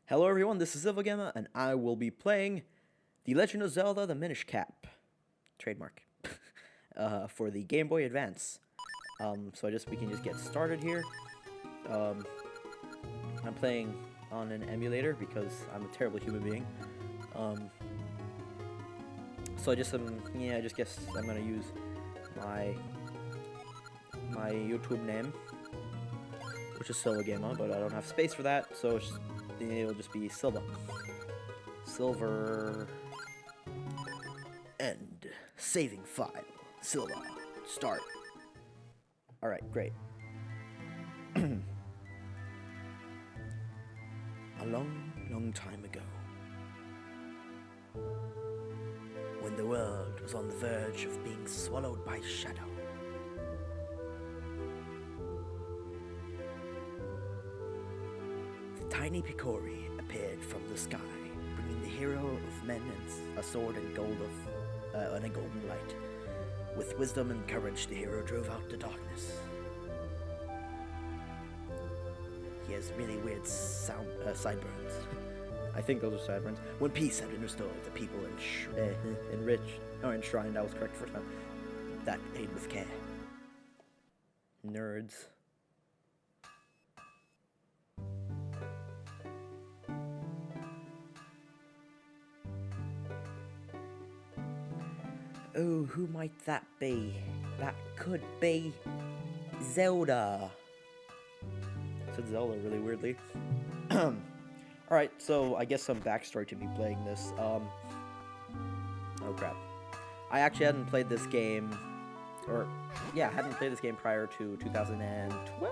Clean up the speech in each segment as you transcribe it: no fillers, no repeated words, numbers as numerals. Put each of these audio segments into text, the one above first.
Hello everyone, this is Silvagamer, and I will be playing The Legend of Zelda, the Minish cap, trademark, for the Game Boy Advance. We can just get started here. I'm playing on an emulator because I'm a terrible human being. I just guess I'm gonna use my YouTube name, which is Silvagamer, but I don't have space for that, so it'll just be Silva. Silver. End. Saving file. Silva. Start. Alright, great. A long, long time ago, when the world was on the verge of being swallowed by shadow, the tiny Picori appeared from the sky, bringing the hero of men and a sword and a golden light. With wisdom and courage, the hero drove out the darkness. He has really weird sideburns. I think those are sideburns. When peace had been restored, the people enshrined, I was correct first time, that aid with care. Nerds. Oh, who might that be? That could be Zelda. I said Zelda really weirdly. Alright, so I guess some backstory to me playing this. Oh crap. I actually hadn't played this game, hadn't played this game prior to 2012?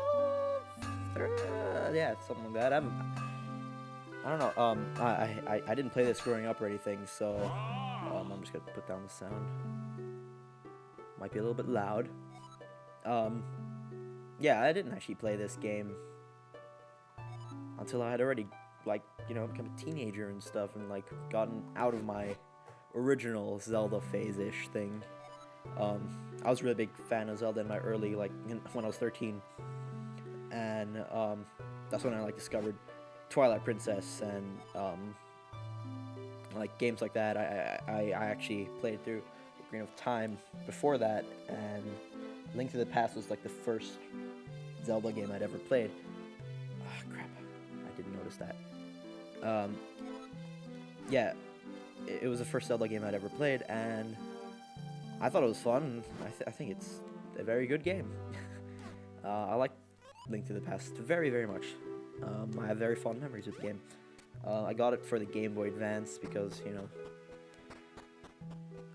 Yeah, something like that. I don't know, I didn't play this growing up or anything, so I'm just gonna put down the sound. Might be a little bit loud. Yeah, I didn't actually play this game until I had already, become a teenager and stuff, and, gotten out of my original Zelda phase-ish thing. I was a really big fan of Zelda in my early, when I was 13. And, that's when I, discovered Twilight Princess and, games like that. I actually played through Green of Time before that, and Link to the Past was, the first Zelda game I'd ever played. Ah, crap. I didn't notice that. Yeah, it was the first Zelda game I'd ever played, and I thought it was fun. I think it's a very good game. I like Link to the Past very, very much. I have very fond memories of the game. I got it for the Game Boy Advance because,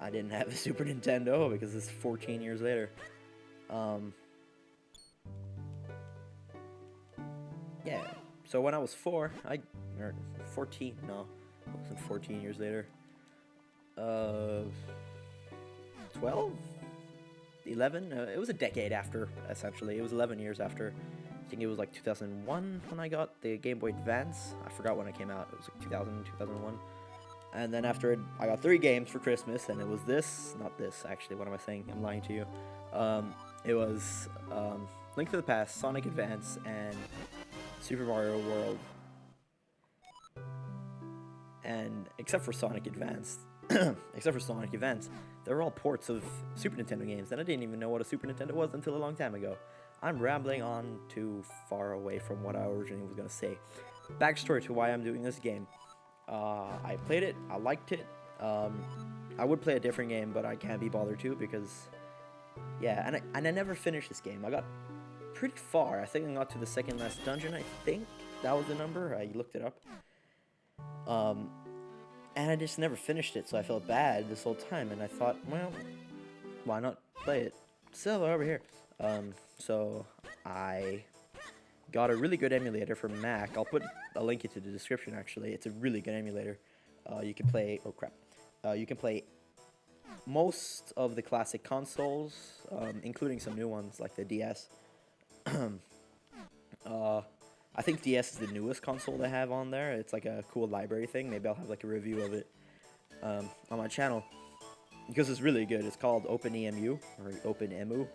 I didn't have a Super Nintendo because it's 14 years later. Yeah, so when I was 14, no, it wasn't 14 years later. 12? 11? It was a decade after, essentially. It was 11 years after. I think it was 2001 when I got the Game Boy Advance. I forgot when it came out. It was 2000, 2001. And then after it, I got 3 games for Christmas, and it was not this, actually. What am I saying? I'm lying to you. It was Link to the Past, Sonic Advance, and Super Mario World. And except for Sonic Advance, they were all ports of Super Nintendo games, and I didn't even know what a Super Nintendo was until a long time ago. I'm rambling on too far away from what I originally was going to say. Backstory to why I'm doing this game. I played it, I liked it. I would play a different game, but I can't be bothered to because, yeah, and I never finished this game. I got pretty far. I think I got to the second last dungeon, I think. That was the number. I looked it up. And I just never finished it, so I felt bad this whole time, and I thought, well, why not play it? So, over here. So I got a really good emulator for Mac. I'll put a link into the description, actually. It's a really good emulator. You can play, you can play most of the classic consoles, including some new ones like the DS. I think DS is the newest console they have on there. It's a cool library thing. Maybe I'll have a review of it on my channel because it's really good. It's called OpenEMU or OpenEMU,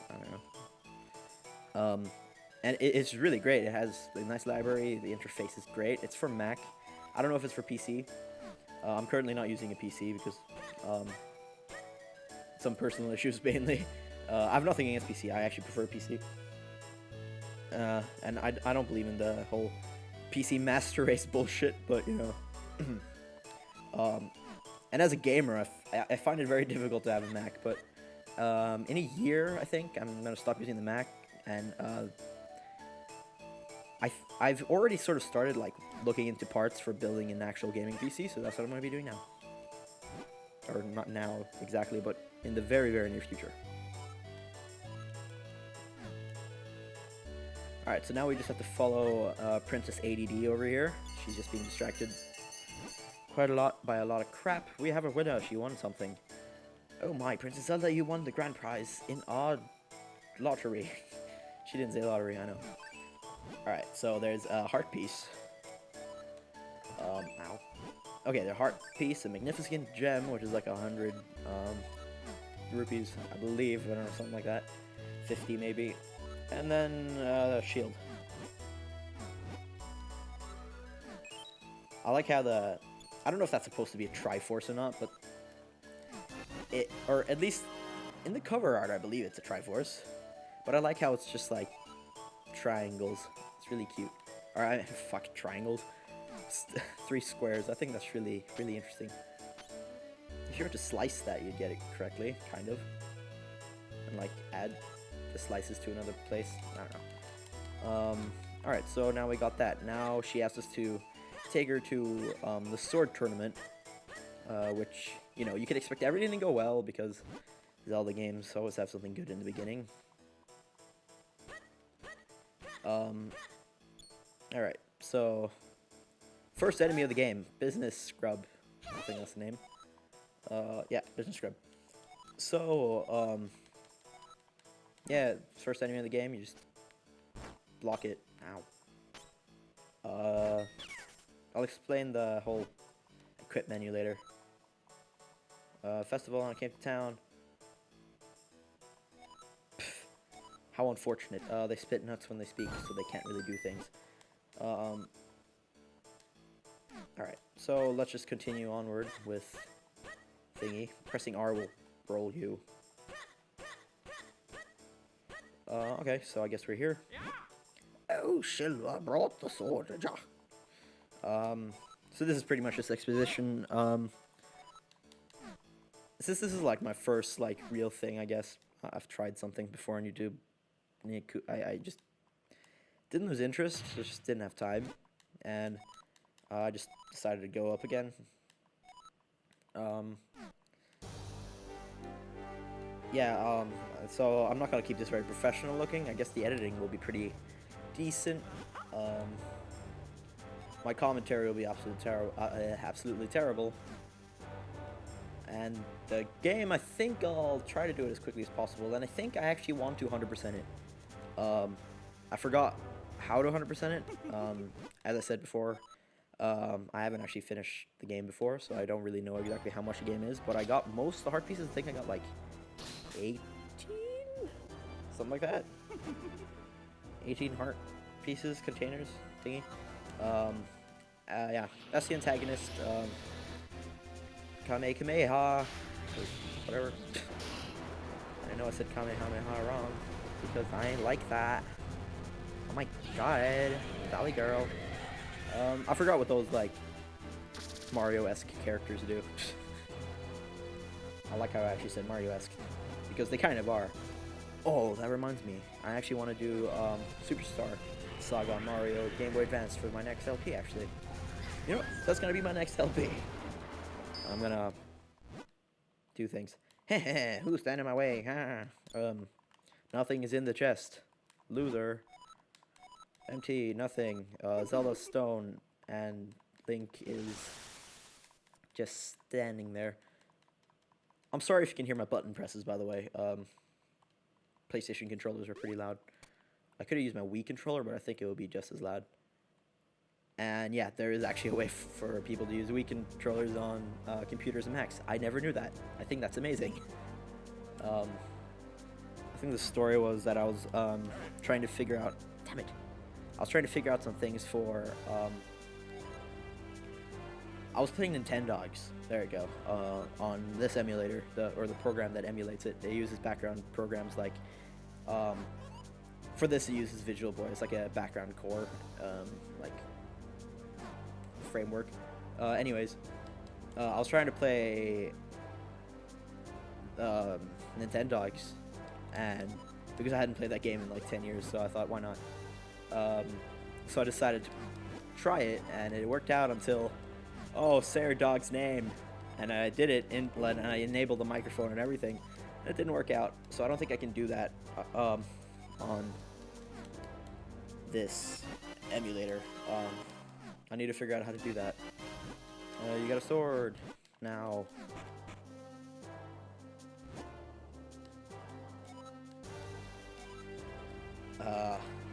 I don't know. And it's really great. It has a nice library. The interface is great. It's for Mac. I don't know if it's for PC. I'm currently not using a PC because um, some personal issues mainly. I have nothing against PC. I actually prefer PC. And I don't believe in the whole PC master race bullshit, but you know. And as a gamer, I find it very difficult to have a Mac, but in a year, I think, I'm going to stop using the Mac, and I've already sort of started, like, looking into parts for building an actual gaming PC, so that's what I'm going to be doing now. Or not now, exactly, but in the very, very near future. Alright, so now we just have to follow Princess ADD over here. She's just being distracted quite a lot by a lot of crap. We have a winner. She won something. Oh my, Princess Zelda, you won the grand prize in our lottery. She didn't say lottery, I know. Alright, so there's a heart piece. Ow. Okay, the heart piece, a magnificent gem, which is like 100 rupees, I believe. I don't know, something like that. 50 maybe. And then a shield. I like how I don't know if that's supposed to be a Triforce or not, but or at least in the cover art, I believe it's a Triforce. But I like how it's just like triangles. It's really cute. Alright, fuck triangles. 3 squares. I think that's really, really interesting. If you were to slice that, you'd get it correctly, kind of. And like add the slices to another place. I don't know. Alright, so now we got that. Now she asks us to take her to the sword tournament, which, you know, you can expect everything to go well because Zelda games always have something good in the beginning. Alright, so first enemy of the game, Business Scrub. I think that's the name. Yeah, Business Scrub. So, yeah, first enemy of the game, you just block it. Ow. I'll explain the whole equip menu later. Festival on came to town. Pff, how unfortunate. They spit nuts when they speak, so they can't really do things. Alright, so let's just continue onward with thingy. Pressing R will roll you. Okay, so I guess we're here. Oh, Silva brought the sword. So this is pretty much just exposition. Since this is like my first like real thing, I guess I've tried something before on YouTube. I just didn't lose interest. I just didn't have time, and I just decided to go up again. Yeah. So I'm not gonna keep this very professional looking. I guess the editing will be pretty decent. My commentary will be absolutely terrible. And the game, I think I'll try to do it as quickly as possible. And I think I actually want to 100% it. I forgot how to 100% it. As I said before, I haven't actually finished the game before, so I don't really know exactly how much the game is. But I got most of the heart pieces. I think I got like 18? Something like that. 18 heart pieces, containers, thingy. Yeah, that's the antagonist. Kamehameha, whatever. I know I said Kamehameha wrong, because I ain't like that. Oh my god, Dolly girl. I forgot what those, like, Mario-esque characters do. I like how I actually said Mario-esque, because they kind of are. Oh, that reminds me. I actually want to do Superstar Saga on Mario Game Boy Advance for my next LP, actually. You know what? That's going to be my next LP. I'm going to do things. Heh, who's standing in my way? Nothing is in the chest. Loser. Empty, nothing. Zelda Stone, and Link is just standing there. I'm sorry if you can hear my button presses, by the way. PlayStation controllers are pretty loud. I could have used my Wii controller, but I think it would be just as loud. And yeah, there is actually a way for people to use Wii controllers on computers and Macs. I never knew that. I think that's amazing. I think the story was that I was trying to figure out Damn it. I was trying to figure out some things for, I was playing Nintendogs, there you go, on this emulator, the program that emulates it. It uses background programs like, for this it uses Visual Boy. It's like a background core, like, framework. Anyways, I was trying to play, Nintendogs, and because I hadn't played that game in like 10 years, so I thought, why not? So I decided to try it, and it worked out until, oh, say our dog's name, and I did it, and I enabled the microphone and everything, and it didn't work out, so I don't think I can do that on this emulator. I need to figure out how to do that. You got a sword now.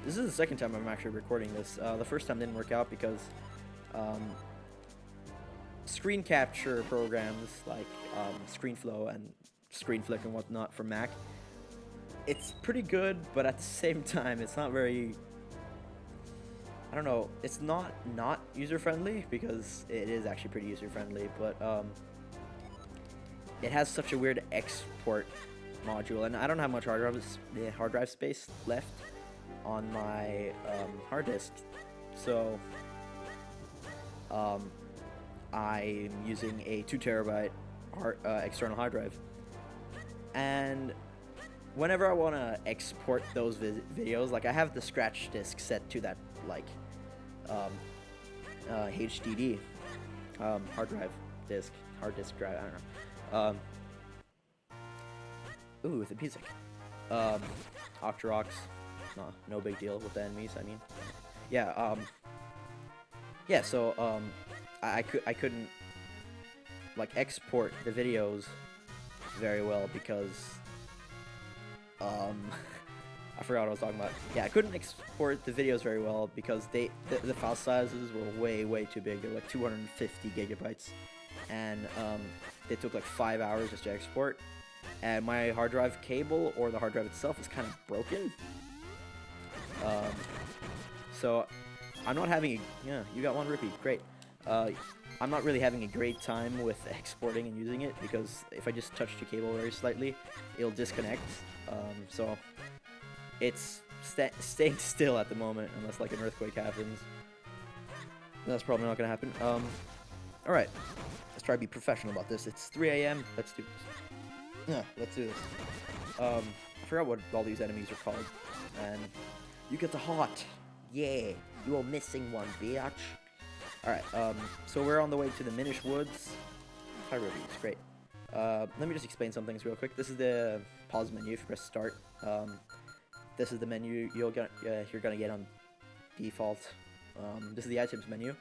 This is the second time I'm actually recording this. The first time didn't work out because screen capture programs like ScreenFlow and ScreenFlick and whatnot for Mac, it's pretty good, but at the same time it's not very, I don't know, it's not user-friendly, because it is actually pretty user-friendly, but it has such a weird export module, and I don't have much hard drive space left on my hard disk, so I'm using a 2 terabyte external hard drive, and whenever I want to export those videos, like I have the scratch disk set to that like HDD hard disk drive, I don't know. Ooh, with the music. Octorox. No big deal with the enemies, I mean. Yeah, yeah, so, I couldn't, like, export the videos very well because, I forgot what I was talking about. Yeah, I couldn't export the videos very well because the file sizes were way too big. They were like 250 gigabytes, and they took like 5 hours just to export. And my hard drive cable, or the hard drive itself, is kind of broken. So I'm not having yeah, you got one rupee, great. I'm not really having a great time with exporting and using it, because if I just touch the cable very slightly, it'll disconnect. So it's staying still at the moment, unless like an earthquake happens. That's probably not gonna happen. Alright, let's try to be professional about this. It's 3 AM, let's do this. Yeah, let's do this. I forgot what all these enemies are called. And you get the hot. Yeah, you are missing one, bitch. Alright, so we're on the way to the Minish Woods. Hi, Ruby, it's great. Let me just explain some things real quick. This is the pause menu if you press start. This is the menu you're gonna get on default. This is the items menu,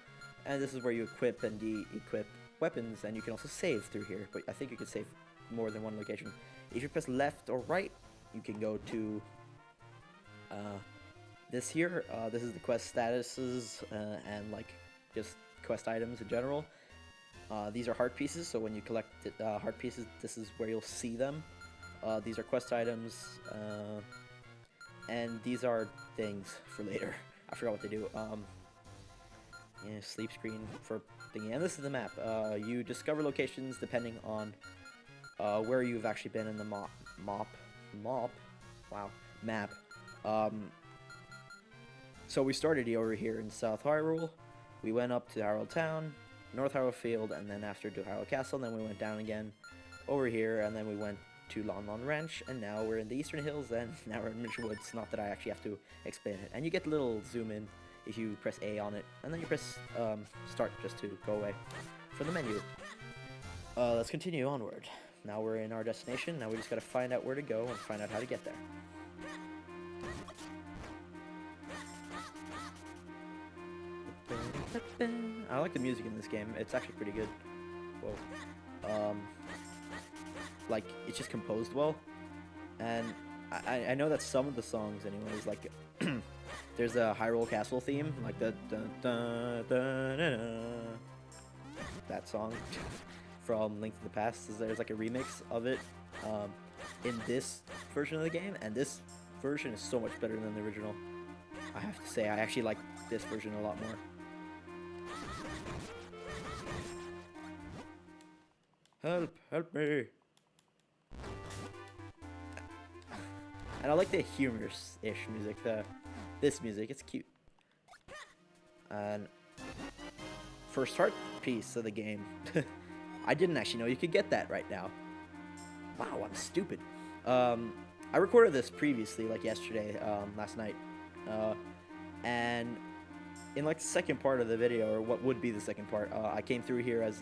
and this is where you equip and de-equip weapons, and you can also save through here, but I think you can save more than one location. If you press left or right, you can go to this here. This is the quest statuses and like just quest items in general. These are heart pieces, so when you collect heart pieces, this is where you'll see them. These are quest items, and these are things for later. I forgot what they do. Yeah, sleep screen for thingy, and this is the map. You discover locations depending on where you've actually been in the map. So we started over here in South Hyrule. We went up to Hyrule Town, North Hyrule Field, and then after to Hyrule Castle. And then we went down again over here, and then we went to Lon Lon Ranch, and now we're in the Eastern Hills, and now we're in Minish Woods. Not that I actually have to explain it. And you get a little zoom in if you press A on it, and then you press start just to go away from the menu. Let's continue onward. Now we're in our destination. Now we just gotta find out where to go and find out how to get there. I like the music in this game. It's actually pretty good. Whoa. Like, it's just composed well. And I know that some of the songs, anyways, like, there's a Hyrule Castle theme, like the that song from Link to the Past. There's like a remix of it in this version of the game, and this version is so much better than the original. I have to say, I actually like this version a lot more. Help! Help me! And I like the humorous-ish music. This music, it's cute. And first heart piece of the game. I didn't actually know you could get that right now. Wow, I'm stupid. I recorded this previously, like yesterday, last night, and in like the second part of the video, or what would be the second part, I came through here as,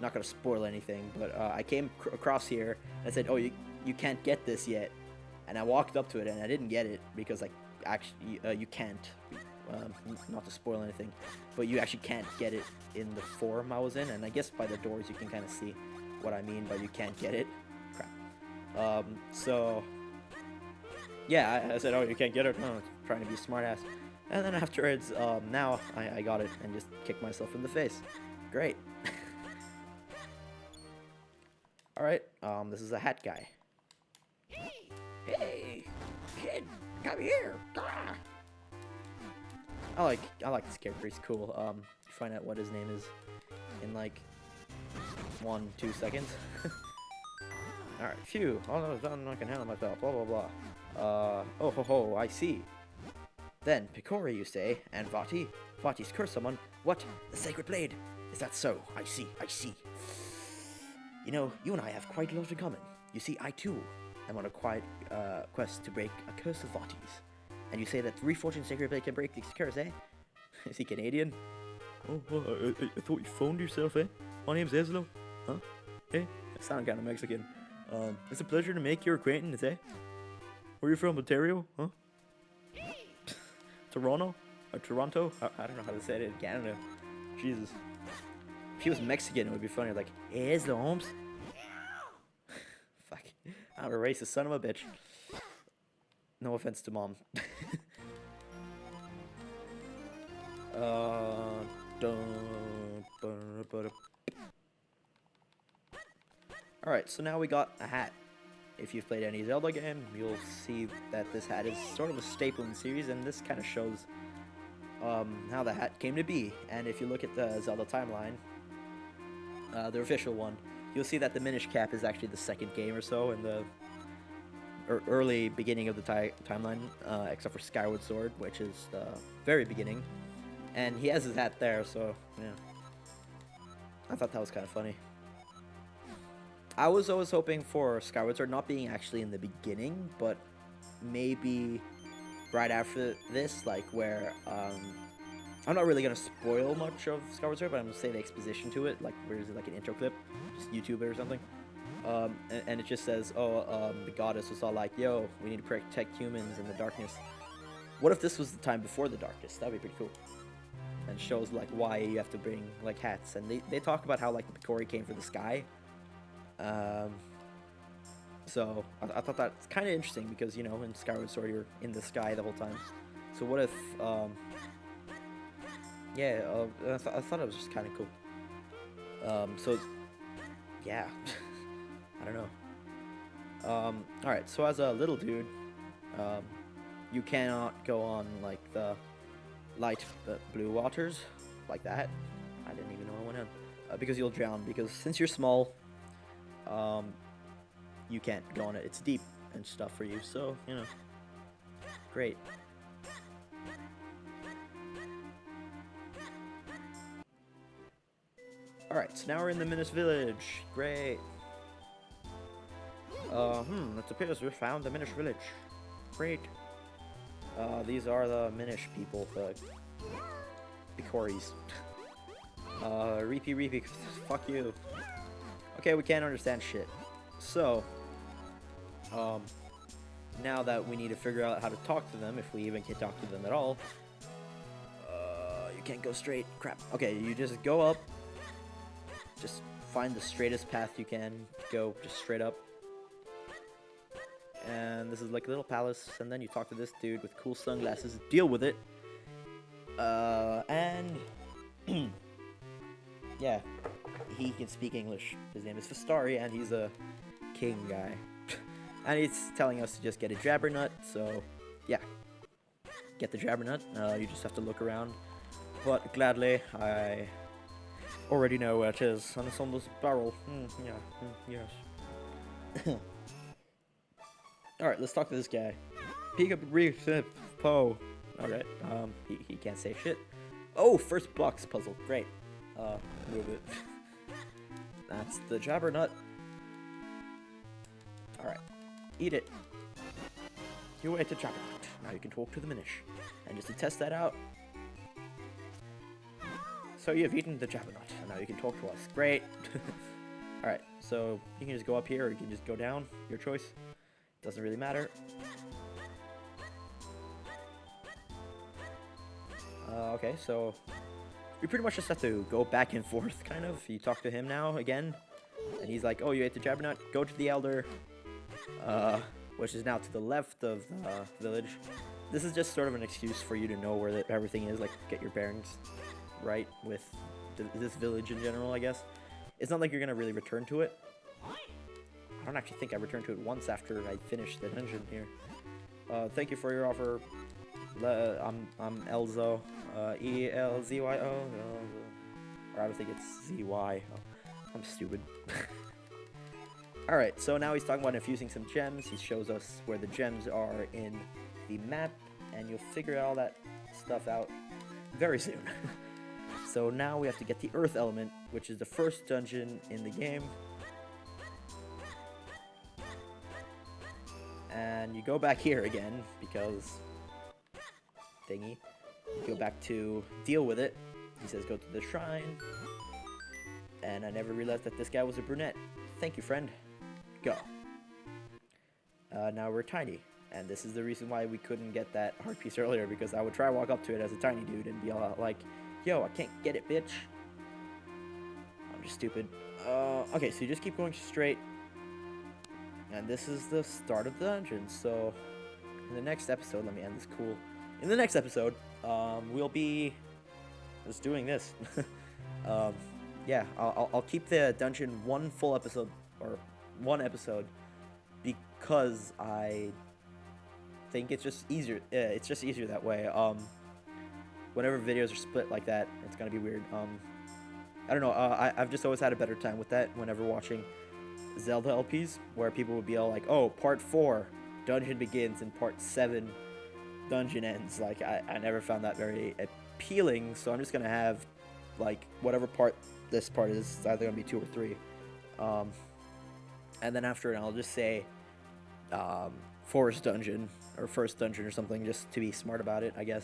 not gonna spoil anything, but I came across here and said, oh, you can't get this yet, and I walked up to it and I didn't get it because like actually you can't, not to spoil anything, but you actually can't get it in the form I was in, and I guess by the doors you can kind of see what I mean by you can't get it. Crap. So yeah, I said, oh, you can't get it? No, trying to be a smartass. And then afterwards, now I got it and just kicked myself in the face. Great. Alright, this is a hat guy. Hey, kid, come here. Ah. I like this character, he's cool. You find out what his name is in like 1-2 seconds. Alright, phew, all I was done, I can handle myself, blah blah blah. Oh ho ho, I see. Then, Picori, you say, and Vati? Vati's cursed someone. What? The Sacred Blade? Is that so? I see, I see. You know, you and I have quite a lot in common. You see, I too am on a quiet quest to break a curse of Vati's. And you say that the Reforging Sacred Blade can break this curse, eh? Is he Canadian? Oh, I thought you phoned yourself, eh? My name's Ezlo. Huh? Eh? I sound kind of Mexican. It's a pleasure to make your acquaintance, eh? Where are you from, Ontario? Huh? Toronto? Or Toronto? I don't know how to say it in Canada. Jesus. If he was Mexican, it would be funny. Like, hey, Ezlo, Holmes. Fuck. I'm a racist son of a bitch. No offense to mom. Alright, so now we got a hat. If you've played any Zelda game, you'll see that this hat is sort of a staple in the series, and this kind of shows how the hat came to be. And if you look at the Zelda timeline, the official one, you'll see that the Minish cap is actually the second game or so in the early beginning of the timeline, except for Skyward Sword, which is the very beginning. And he has his hat there, so yeah. I thought that was kind of funny. I was always hoping for Skyward Sword not being actually in the beginning, but maybe right after this, like where, I'm not really going to spoil much of Skyward Sword, but I'm going to say the exposition to it, like where is it, like an intro clip, just YouTube it or something. And it just says, oh, the goddess was all like, yo, we need to protect humans in the darkness. What if this was the time before the darkness? That'd be pretty cool. And shows like why you have to bring like hats, and they talk about how like the Picori came for the sky. So I thought that's kind of interesting because, you know, in Skyward Sword you're in the sky the whole time. So what if yeah, I thought it was just kind of cool. So yeah. I don't know. Alright, so as a little dude, you cannot go on like the light blue waters like that. I didn't even know I went on. Because you'll drown, because since you're small, you can't go on it. It's deep and stuff for you, so, you know. Great. Alright, so now we're in the Minish village. Great. It appears we found the Minish village. Great. These are the Minish people, the Picoris. Reepy, fuck you. Okay, we can't understand shit. So, now that we need to figure out how to talk to them, if we even can talk to them at all. You can't go straight. Crap. Okay, you just go up. Just find the straightest path you can. Go just straight up. And this is like a little palace, and then you talk to this dude with cool sunglasses. Deal with it. And yeah, he can speak English. His name is Fastari, and he's a king guy. And he's telling us to just get a Jabbernut, so yeah. get the Jabbernut. You just have to look around. But gladly, I already know where it is, and it's on this barrel. Yes. Alright, let's talk to this guy. Pick up Po. Alright, he can't say shit. Oh, first blocks puzzle. Great. Move it. That's the Jabbernut. Alright, eat it. You ate the Jabbernut. Now you can talk to the Minish. And just to test that out. So you have eaten the Jabbernut, and now you can talk to us. Great. Alright, so you can just go up here, or you can just go down. Your choice. Doesn't really matter. Okay, so we pretty much just have to go back and forth, kind of. You talk to him now, again, and he's like, oh, you ate the Jabbernut, go to the Elder, which is now to the left of the village. This is just sort of an excuse for you to know where everything is, like, get your bearings right with this village in general, I guess. It's not like you're gonna really return to it. I don't actually think I returned to it once after I finished the dungeon here. Thank you for your offer. I'm Elzo. E-L-Z-Y-O. Or I don't think it's Z-Y. Oh, I'm stupid. Alright, so now he's talking about infusing some gems. He shows us where the gems are in the map, and you'll figure all that stuff out very soon. So now we have to get the Earth element, which is the first dungeon in the game. And you go back here again, because thingy. You go back to deal with it. He says go to the shrine. And I never realized that this guy was a brunette. Thank you, friend. Go. Now we're tiny. And this is the reason why we couldn't get that heart piece earlier, because I would try to walk up to it as a tiny dude and be all like, yo, I can't get it, bitch. I'm just stupid. Okay, so you just keep going straight. And this is the start of the dungeon. So in the next episode, let me end this cool. In the next episode, we'll be just doing this. Yeah, I'll keep the dungeon one full episode, or one episode, because I think it's just easier. It's just easier that way. Whenever videos are split like that, it's gonna be weird. I don't know. I've just always had a better time with that whenever watching Zelda LPs, where people would be all like, "Oh, part 4, dungeon begins, and part 7, dungeon ends." Like, I never found that very appealing, so I'm just gonna have, like, whatever part this part is, it's either gonna be 2 or 3. And then after it, I'll just say, forest dungeon, or first dungeon or something, just to be smart about it, I guess.